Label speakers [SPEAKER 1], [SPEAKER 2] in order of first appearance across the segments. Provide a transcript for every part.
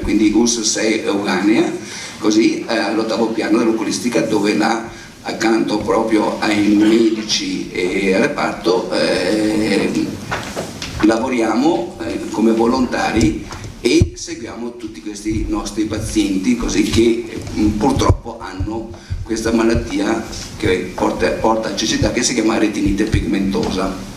[SPEAKER 1] quindi ULSS 6 Euganea, così all'ottavo piano dell'oculistica, dove là accanto proprio ai medici e al reparto lavoriamo come volontari e seguiamo tutti questi nostri pazienti, così che purtroppo hanno questa malattia che porta a cecità, che si chiama retinite pigmentosa.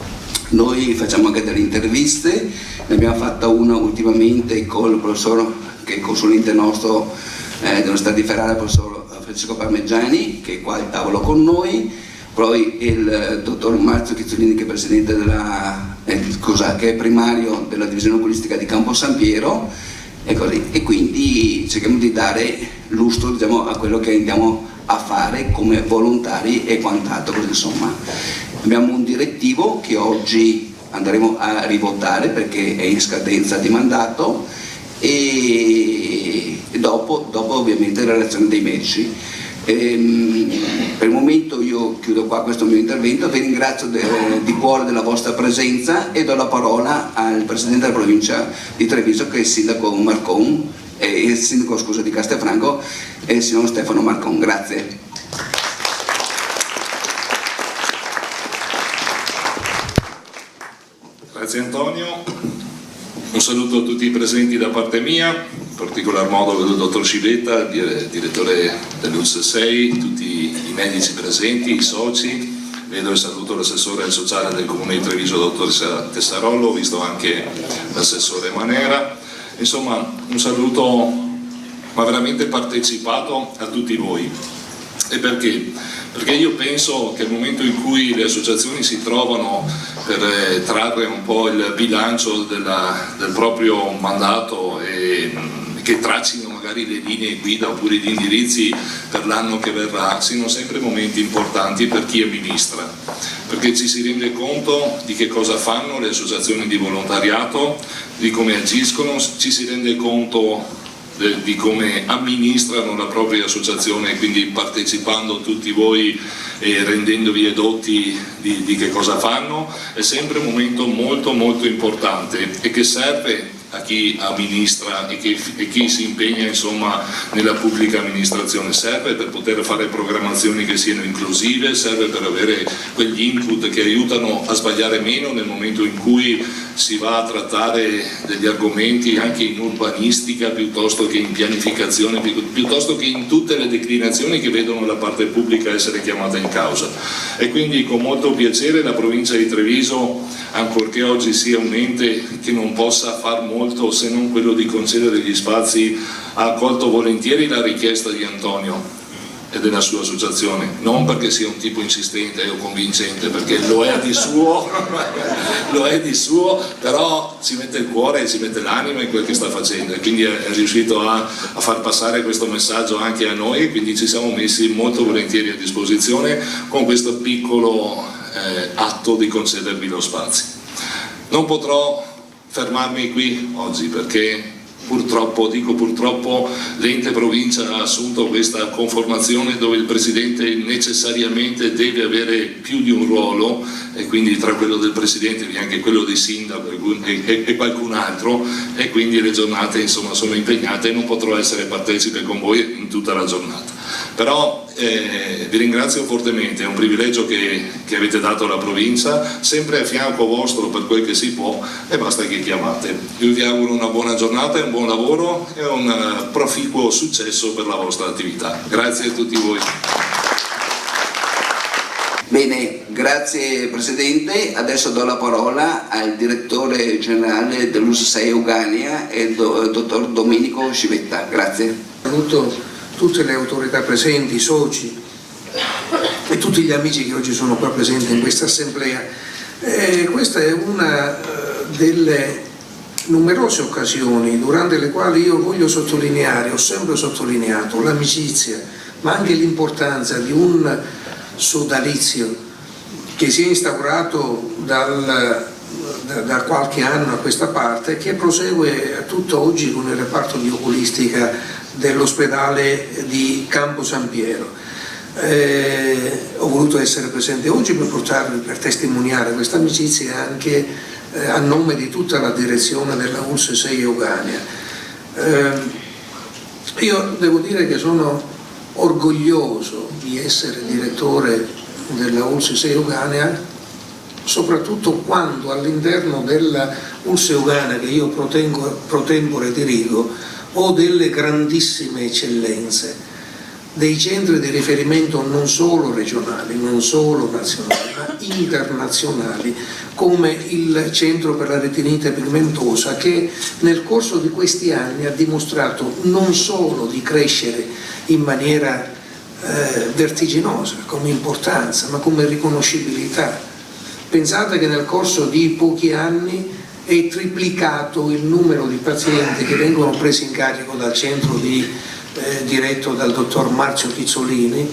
[SPEAKER 1] Noi facciamo anche delle interviste, ne abbiamo fatta una ultimamente con il professor, che è consulente nostro dell'Università di Ferrara, il professor Francesco Parmeggiani, che è qua al tavolo con noi, poi il dottor Marzio Chizzolini, che è presidente che è primario della divisione oculistica di Campo San Piero, e quindi cerchiamo di dare lustro, diciamo, a quello che andiamo a fare come volontari e quant'altro, così insomma. Abbiamo un direttivo che oggi andremo a rivotare perché è in scadenza di mandato, e dopo ovviamente la relazione dei medici. Per il momento io chiudo qua questo mio intervento, vi ringrazio di cuore della vostra presenza e do la parola al Presidente della provincia di Treviso, che è il Sindaco Marcon, il Sindaco, scusa, di Castelfranco, e il signor Stefano Marcon. Grazie.
[SPEAKER 2] Grazie Antonio. Un saluto a tutti i presenti da parte mia, in particolar modo il dottor Scivetta, direttore dell'ULSS 6, tutti i medici presenti, i soci. Vedo e saluto l'assessore sociale del Comune di Treviso, dottoressa Tessarollo, ho visto anche l'assessore Manera. Insomma, un saluto ma veramente partecipato a tutti voi. E perché? Perché io penso che nel momento in cui le associazioni si trovano per trarre un po' il bilancio del proprio mandato e che traccino magari le linee guida oppure gli indirizzi per l'anno che verrà, siano sempre momenti importanti per chi amministra, perché ci si rende conto di che cosa fanno le associazioni di volontariato, di come agiscono, ci si rende conto di come amministrano la propria associazione, quindi partecipando tutti voi e rendendovi edotti di che cosa fanno. È sempre un momento molto molto importante e che serve a chi amministra e chi si impegna insomma nella pubblica amministrazione, serve per poter fare programmazioni che siano inclusive, serve per avere quegli input che aiutano a sbagliare meno nel momento in cui si va a trattare degli argomenti anche in urbanistica piuttosto che in pianificazione, piuttosto che in tutte le declinazioni che vedono la parte pubblica essere chiamata in causa. E quindi con molto piacere la provincia di Treviso, ancorché oggi sia un ente che non possa far molto se non quello di concedere gli spazi, ha accolto volentieri la richiesta di Antonio e della sua associazione, non perché sia un tipo insistente o convincente, perché lo è di suo, però ci mette il cuore e ci mette l'anima in quel che sta facendo, e quindi è riuscito a far passare questo messaggio anche a noi, e quindi ci siamo messi molto volentieri a disposizione con questo piccolo atto di concedervi lo spazio. Non potrò fermarmi qui oggi perché purtroppo, dico purtroppo, l'ente provincia ha assunto questa conformazione dove il presidente necessariamente deve avere più di un ruolo, e quindi tra quello del presidente vi è anche quello dei sindaco e qualcun altro, e quindi le giornate insomma sono impegnate e non potrò essere partecipe con voi in tutta la giornata. Però vi ringrazio fortemente, è un privilegio che avete dato alla provincia, sempre a fianco vostro per quel che si può, e basta che chiamate. Io vi auguro una buona giornata e un buon lavoro e un proficuo successo per la vostra attività. Grazie a tutti voi.
[SPEAKER 1] Bene, grazie Presidente. Adesso do la parola al Direttore Generale dell'ULSS 6 Euganea, il Dottor Domenico Scivetta. Grazie.
[SPEAKER 3] Saluto tutte le autorità presenti, i soci e tutti gli amici che oggi sono qua presenti in questa assemblea. Questa è una delle numerose occasioni durante le quali io voglio sottolineare, ho sempre sottolineato l'amicizia, ma anche l'importanza di un sodalizio che si è instaurato da qualche anno a questa parte, che prosegue tutto oggi con il reparto di oculistica dell'ospedale di Campo San Piero. Ho voluto essere presente oggi per testimoniare questa amicizia anche a nome di tutta la direzione della ULSS 6 Euganea. Io devo dire che sono orgoglioso di essere direttore della ULSS Euganea, soprattutto quando all'interno della ULSS Euganea, che io pro tempore dirigo, ho delle grandissime eccellenze, dei centri di riferimento non solo regionali, non solo nazionali, ma internazionali, come il Centro per la retinite pigmentosa, che nel corso di questi anni ha dimostrato non solo di crescere in maniera vertiginosa come importanza, ma come riconoscibilità. Pensate che nel corso di pochi anni è triplicato il numero di pazienti che vengono presi in carico dal centro diretto dal dottor Marzio Pizzolini,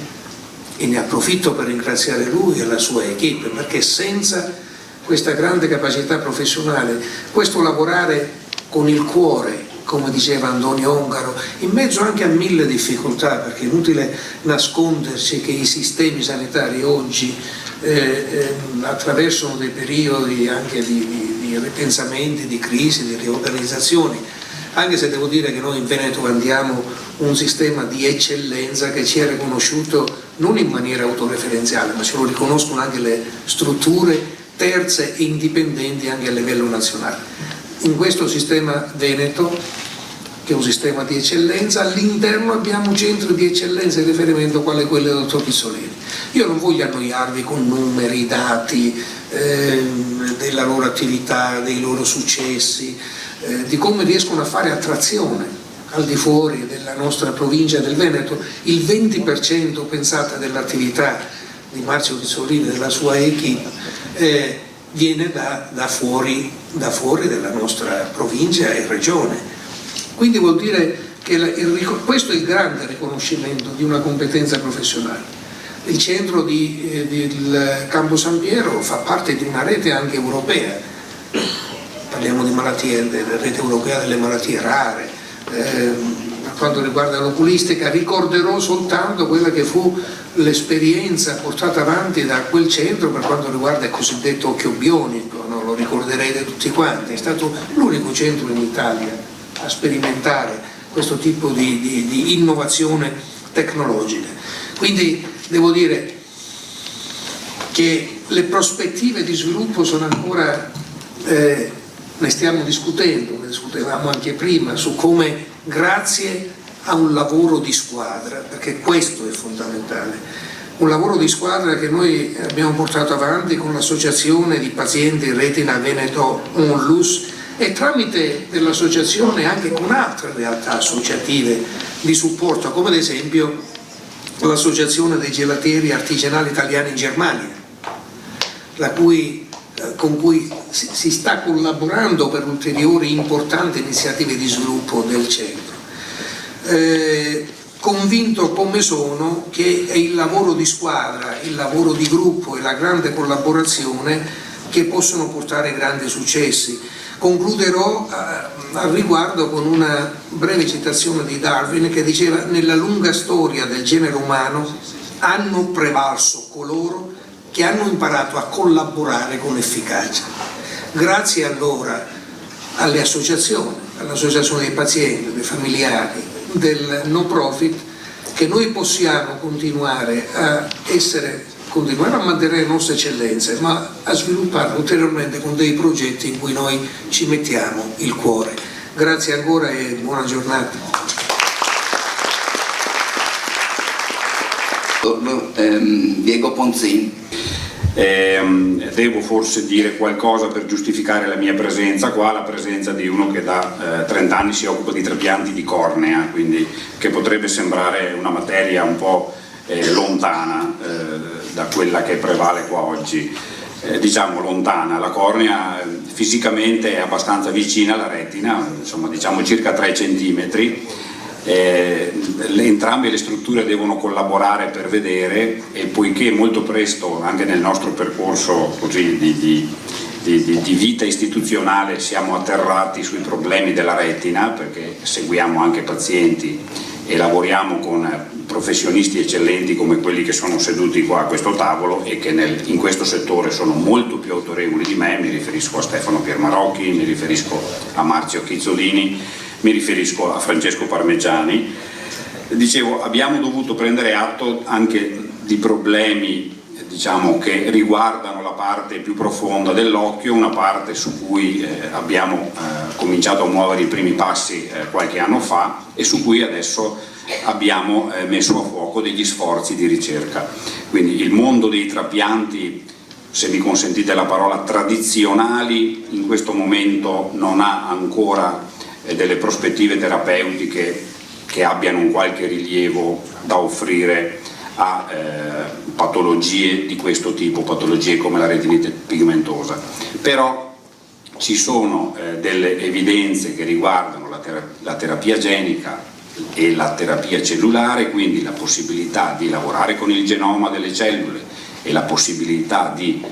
[SPEAKER 3] e ne approfitto per ringraziare lui e la sua equipe, perché senza questa grande capacità professionale, questo lavorare con il cuore, come diceva Antonio Ongaro, in mezzo anche a mille difficoltà, perché è inutile nascondersi che i sistemi sanitari oggi attraversano dei periodi anche di ripensamenti, di crisi, di riorganizzazioni, anche se devo dire che noi in Veneto andiamo un sistema di eccellenza che ci è riconosciuto non in maniera autoreferenziale, ma ce lo riconoscono anche le strutture terze e indipendenti anche a livello nazionale. In questo sistema Veneto, che è un sistema di eccellenza, all'interno abbiamo centri di eccellenza di riferimento quale quello del dottor Pizzolini. Io non voglio annoiarvi con numeri, dati della loro attività, dei loro successi, di come riescono a fare attrazione al di fuori della nostra provincia del Veneto. Il 20%, pensate, dell'attività di Marzio Pizzolini e della sua equipe viene da fuori della nostra provincia e regione. Quindi vuol dire che questo è il grande riconoscimento di una competenza professionale. Il centro del Campo San Piero fa parte di una rete anche europea, parliamo di malattie, della rete europea delle malattie rare. Per quanto riguarda l'oculistica ricorderò soltanto quella che fu l'esperienza portata avanti da quel centro per quanto riguarda il cosiddetto occhio bionico, no? Lo ricorderete tutti quanti, è stato l'unico centro in Italia a sperimentare questo tipo di innovazione tecnologica. Quindi devo dire che le prospettive di sviluppo sono ancora, ne stiamo discutendo, ne discutevamo anche prima, su come grazie a un lavoro di squadra, perché questo è fondamentale, un lavoro di squadra che noi abbiamo portato avanti con l'associazione di pazienti retina Veneto Onlus e tramite dell'associazione anche con altre realtà associative di supporto, come ad esempio l'associazione dei gelatieri artigianali italiani in Germania, con cui si sta collaborando per ulteriori importanti iniziative di sviluppo del centro. Convinto come sono che è il lavoro di squadra, il lavoro di gruppo e la grande collaborazione che possono portare grandi successi. Concluderò al riguardo con una breve citazione di Darwin che diceva: nella lunga storia del genere umano hanno prevalso coloro che hanno imparato a collaborare con efficacia. Grazie allora alle associazioni, all'associazione dei pazienti, dei familiari, del no profit, che noi possiamo continuare a mantenere le nostre eccellenze, ma a svilupparle ulteriormente con dei progetti in cui noi ci mettiamo il cuore. Grazie ancora e buona giornata.
[SPEAKER 1] Diego Ponzin.
[SPEAKER 4] Devo forse dire qualcosa per giustificare la mia presenza qua, la presenza di uno che da 30 anni si occupa di trapianti di cornea, quindi che potrebbe sembrare una materia un po' lontana da quella che prevale qua oggi. Diciamo lontana, la cornea fisicamente è abbastanza vicina alla retina, insomma diciamo circa 3 centimetri. Entrambe le strutture devono collaborare per vedere, e poiché molto presto anche nel nostro percorso così di vita istituzionale siamo atterrati sui problemi della retina, perché seguiamo anche pazienti e lavoriamo con professionisti eccellenti come quelli che sono seduti qua a questo tavolo e che in questo settore sono molto più autorevoli di me. Mi riferisco a Stefano Piermarocchi, mi riferisco a Marzio Chizzolini, mi riferisco a Francesco Parmeggiani. Dicevo, abbiamo dovuto prendere atto anche di problemi, diciamo, che riguardano la parte più profonda dell'occhio, una parte su cui abbiamo cominciato a muovere i primi passi qualche anno fa e su cui adesso abbiamo messo a fuoco degli sforzi di ricerca. Quindi il mondo dei trapianti, se mi consentite la parola, tradizionali, in questo momento non ha ancora delle prospettive terapeutiche che abbiano un qualche rilievo da offrire a patologie di questo tipo, patologie come la retinite pigmentosa. Però ci sono delle evidenze che riguardano la terapia genica e la terapia cellulare, quindi la possibilità di lavorare con il genoma delle cellule e la possibilità di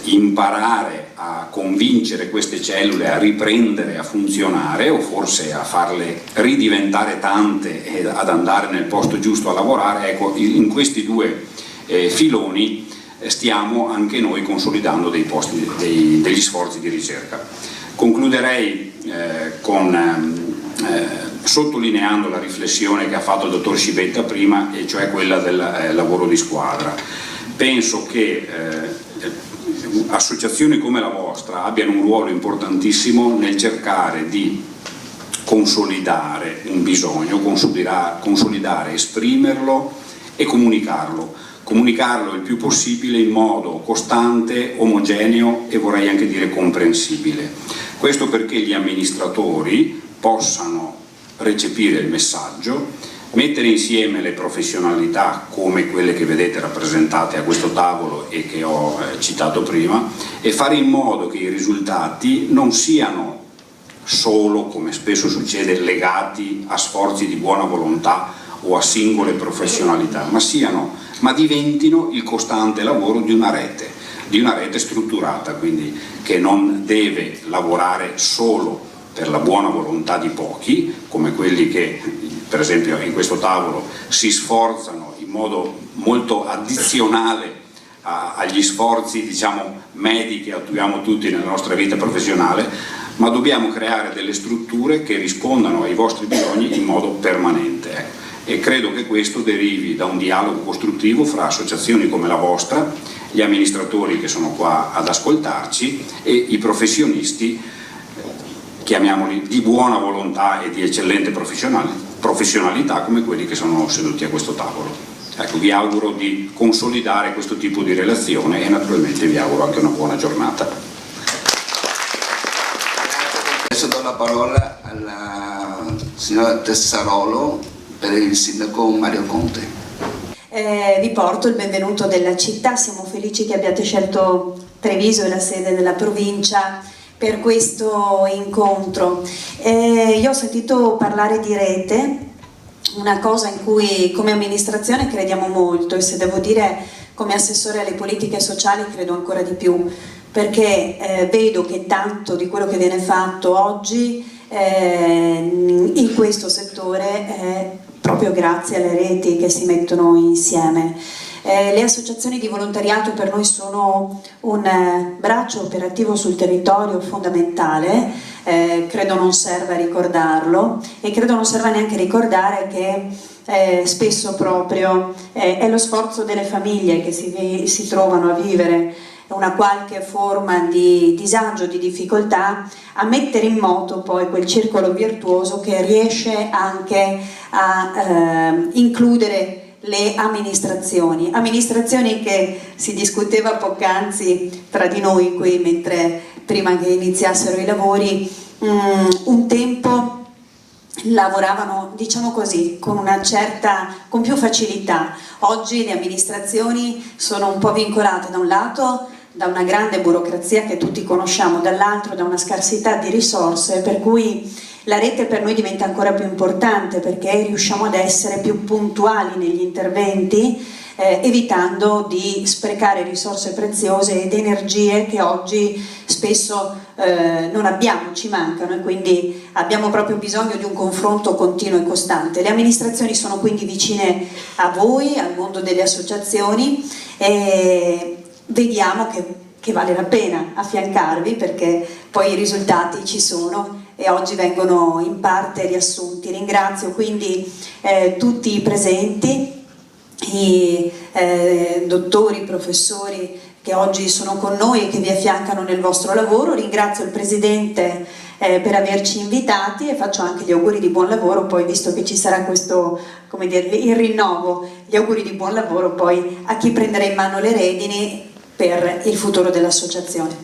[SPEAKER 4] imparare a convincere queste cellule a riprendere a funzionare o forse a farle ridiventare tante e ad andare nel posto giusto a lavorare. Ecco, in questi due filoni stiamo anche noi consolidando degli sforzi di ricerca. Concluderei sottolineando la riflessione che ha fatto il dottor Scibetta prima, e cioè quella del lavoro di squadra. Penso che associazioni come la vostra abbiano un ruolo importantissimo nel cercare di consolidare un bisogno, consolidare, esprimerlo e comunicarlo il più possibile in modo costante, omogeneo e vorrei anche dire comprensibile. Questo perché gli amministratori possano recepire il messaggio, mettere insieme le professionalità come quelle che vedete rappresentate a questo tavolo e che ho citato prima, e fare in modo che i risultati non siano solo, come spesso succede, legati a sforzi di buona volontà o a singole professionalità, ma diventino il costante lavoro di una rete strutturata, quindi che non deve lavorare solo per la buona volontà di pochi, come quelli che per esempio in questo tavolo si sforzano in modo molto addizionale agli sforzi, diciamo, medi che attuiamo tutti nella nostra vita professionale, ma dobbiamo creare delle strutture che rispondano ai vostri bisogni in modo permanente. E credo che questo derivi da un dialogo costruttivo fra associazioni come la vostra, gli amministratori che sono qua ad ascoltarci e i professionisti, chiamiamoli di buona volontà e di eccellente professionalità come quelli che sono seduti a questo tavolo. Ecco, vi auguro di consolidare questo tipo di relazione e naturalmente vi auguro anche una buona giornata.
[SPEAKER 1] Adesso do la parola alla signora Tessarolo per il sindaco Mario Conte.
[SPEAKER 5] Vi porto il benvenuto della città, siamo felici che abbiate scelto Treviso e la sede della provincia per questo incontro. Io ho sentito parlare di rete, una cosa in cui come amministrazione crediamo molto, e se devo dire come assessore alle politiche sociali credo ancora di più, perché vedo che tanto di quello che viene fatto oggi in questo settore è proprio grazie alle reti che si mettono insieme. Le associazioni di volontariato per noi sono un braccio operativo sul territorio fondamentale, credo non serva ricordarlo e credo non serva neanche ricordare che spesso proprio è lo sforzo delle famiglie che si trovano a vivere una qualche forma di disagio, di difficoltà, a mettere in moto poi quel circolo virtuoso che riesce anche a includere le amministrazioni che si discuteva poc'anzi tra di noi qui mentre prima che iniziassero i lavori, un tempo lavoravano, diciamo così, con più facilità. Oggi le amministrazioni sono un po' vincolate da un lato da una grande burocrazia che tutti conosciamo, dall'altro da una scarsità di risorse, per cui la rete per noi diventa ancora più importante perché riusciamo ad essere più puntuali negli interventi, evitando di sprecare risorse preziose ed energie che oggi spesso non abbiamo, ci mancano, e quindi abbiamo proprio bisogno di un confronto continuo e costante. Le amministrazioni sono quindi vicine a voi, al mondo delle associazioni, e vediamo che vale la pena affiancarvi perché poi i risultati ci sono e oggi vengono in parte riassunti. Ringrazio quindi tutti i presenti, i dottori, professori che oggi sono con noi e che vi affiancano nel vostro lavoro. Ringrazio il Presidente per averci invitati e faccio anche gli auguri di buon lavoro, poi visto che ci sarà questo, come dire, il rinnovo, gli auguri di buon lavoro poi a chi prenderà in mano le redini per il futuro dell'associazione.